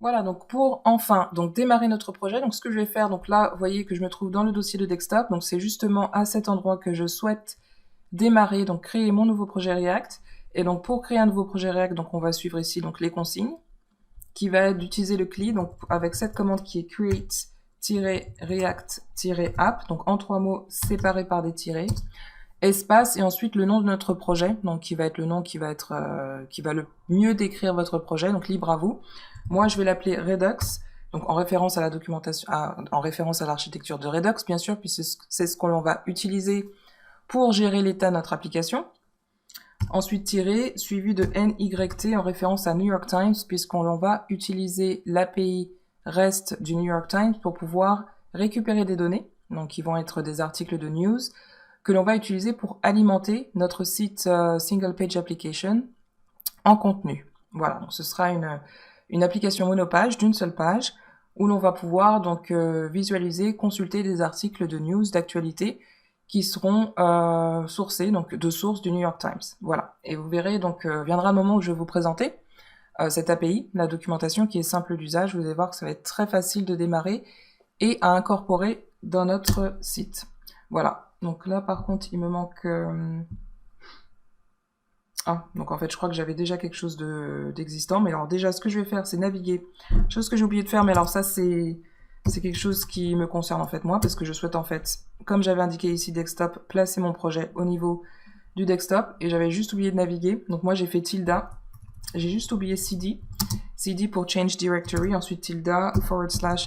Voilà, donc pour enfin donc démarrer notre projet, donc ce que je vais faire, donc là, vous voyez que je me trouve dans le dossier de desktop, donc c'est justement à cet endroit que je souhaite démarrer, donc créer mon nouveau projet React. Et donc pour créer un nouveau projet React, donc on va suivre ici donc les consignes, qui va être d'utiliser le CLI, donc avec cette commande qui est create-react-app, donc en 3 mots séparés par des tirets, espace et ensuite le nom de notre projet, donc qui va être le nom qui va le mieux décrire votre projet, donc libre à vous. Moi, je vais l'appeler Redux, donc en référence à la documentation, en référence à l'architecture de Redux, bien sûr, puisque c'est ce qu'on va utiliser pour gérer l'état de notre application. Ensuite, tiré, suivi de NYT en référence à New York Times, puisqu'on va utiliser l'API REST du New York Times pour pouvoir récupérer des données, donc qui vont être des articles de news, que l'on va utiliser pour alimenter notre site Single Page Application en contenu. Voilà, donc ce sera une application monopage d'une seule page où l'on va pouvoir donc visualiser, consulter des articles de news, d'actualité qui seront sourcés donc de sources du New York Times. Voilà, et vous verrez donc viendra un moment où je vais vous présenter cette API, la documentation qui est simple d'usage. Vous allez voir que ça va être très facile de démarrer et à incorporer dans notre site. Voilà. Donc là, par contre, il me manque... donc en fait, je crois que j'avais déjà quelque chose d'existant. Mais alors déjà, ce que je vais faire, c'est naviguer. Chose que j'ai oublié de faire, mais alors ça, c'est quelque chose qui me concerne en fait moi, parce que je souhaite en fait, comme j'avais indiqué ici desktop, placer mon projet au niveau du desktop. Et j'avais juste oublié de naviguer. Donc moi, j'ai fait tilde. J'ai juste oublié cd. cd pour change directory, ensuite tilde, /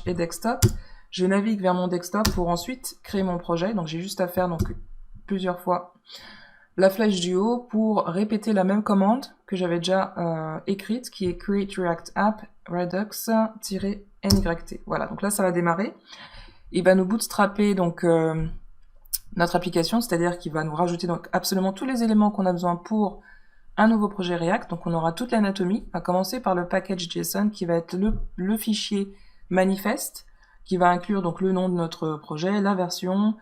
et desktop. Je navigue vers mon desktop pour ensuite créer mon projet. Donc j'ai juste à faire donc plusieurs fois la flèche du haut pour répéter la même commande que j'avais déjà écrite, qui est create react app redux-nyt. Voilà, donc là ça va démarrer. Il va nous bootstrapper donc notre application, c'est-à-dire qu'il va nous rajouter donc absolument tous les éléments qu'on a besoin pour un nouveau projet React. Donc on aura toute l'anatomie, à commencer par le package JSON qui va être le fichier manifeste, qui va inclure donc le nom de notre projet, la version,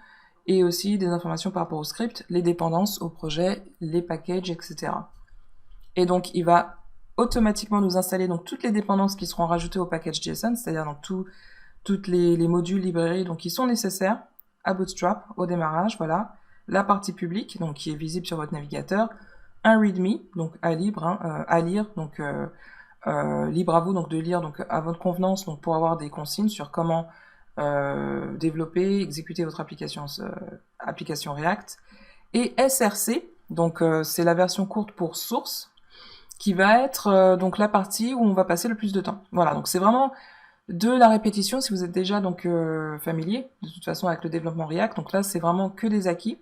et aussi des informations par rapport au script, les dépendances au projet, les packages, etc. Et donc il va automatiquement nous installer donc toutes les dépendances qui seront rajoutées au package JSON, c'est-à-dire donc toutes les modules librairies donc qui sont nécessaires à Bootstrap au démarrage. Voilà, la partie publique donc qui est visible sur votre navigateur, un README donc à lire donc libre à vous donc de lire donc à votre convenance donc pour avoir des consignes sur comment développer, exécuter votre application React, et SRC, donc c'est la version courte pour source, qui va être donc la partie où on va passer le plus de temps. Voilà, donc c'est vraiment de la répétition si vous êtes déjà donc familier de toute façon avec le développement React. Donc là c'est vraiment que des acquis.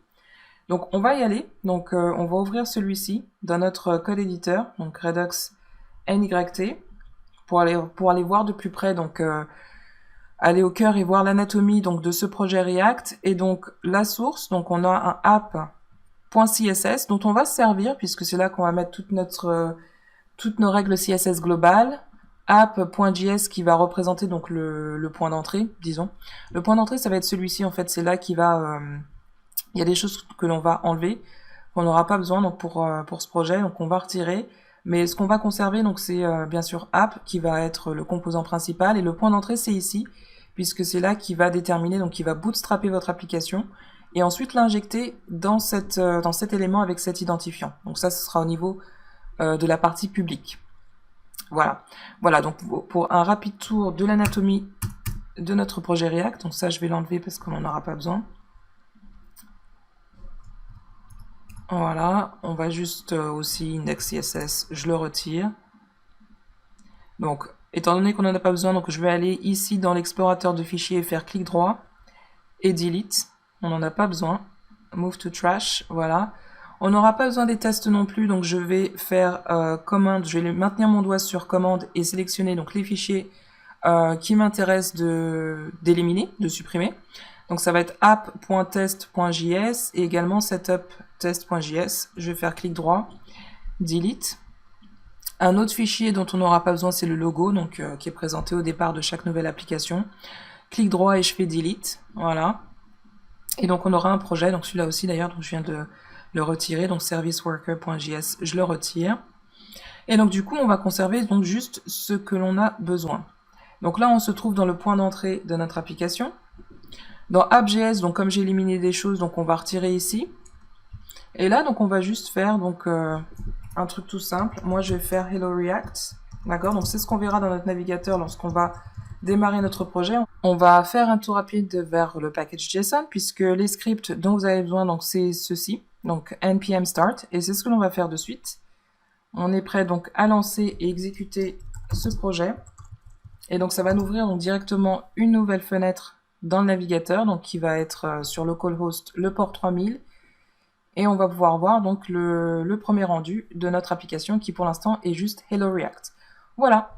Donc on va y aller. Donc on va ouvrir celui-ci dans notre code éditeur, donc Redux NYT, pour aller voir de plus près donc aller au cœur et voir l'anatomie donc de ce projet React. Et donc la source, donc on a un app.css dont on va se servir puisque c'est là qu'on va mettre toutes nos règles CSS globales. App.js qui va représenter donc le point d'entrée, disons. Le point d'entrée, ça va être celui-ci en fait, c'est là qui va... il y a des choses que l'on va enlever, qu'on n'aura pas besoin donc pour ce projet, donc on va retirer. Mais ce qu'on va conserver, donc c'est bien sûr app qui va être le composant principal, et le point d'entrée c'est ici, puisque c'est là qui va déterminer, donc qui va bootstrapper votre application et ensuite l'injecter dans cet élément avec cet identifiant. Donc ça, ce sera au niveau de la partie publique. Voilà. Voilà, donc pour un rapide tour de l'anatomie de notre projet React, donc ça je vais l'enlever parce qu'on n'en aura pas besoin. Voilà, on va juste aussi index CSS, je le retire. Donc, étant donné qu'on n'en a pas besoin, donc je vais aller ici dans l'explorateur de fichiers et faire clic droit et delete. On n'en a pas besoin. Move to trash, voilà. On n'aura pas besoin des tests non plus, donc je vais faire commande, je vais maintenir mon doigt sur commande et sélectionner donc les fichiers qui m'intéressent d'éliminer, de supprimer. Donc ça va être app.test.js et également setup.test.js. Je vais faire clic droit, delete. Un autre fichier dont on n'aura pas besoin, c'est le logo, donc qui est présenté au départ de chaque nouvelle application. Clic droit et je fais delete, voilà. Et donc on aura un projet, donc celui-là aussi d'ailleurs, donc je viens de le retirer, donc serviceworker.js, je le retire. Et donc du coup, on va conserver donc juste ce que l'on a besoin. Donc là, on se trouve dans le point d'entrée de notre application. Dans App.js, donc comme j'ai éliminé des choses, donc on va retirer ici. Et là, donc on va juste faire donc un truc tout simple. Moi, je vais faire Hello React. D'accord? Donc c'est ce qu'on verra dans notre navigateur lorsqu'on va démarrer notre projet. On va faire un tour rapide vers le package JSON puisque les scripts dont vous avez besoin, donc c'est ceci. Donc npm start, et c'est ce que l'on va faire de suite. On est prêt donc à lancer et exécuter ce projet. Et donc ça va nous ouvrir donc directement une nouvelle fenêtre dans le navigateur, donc qui va être sur localhost le port 3000. Et on va pouvoir voir donc le premier rendu de notre application qui pour l'instant est juste Hello React. Voilà.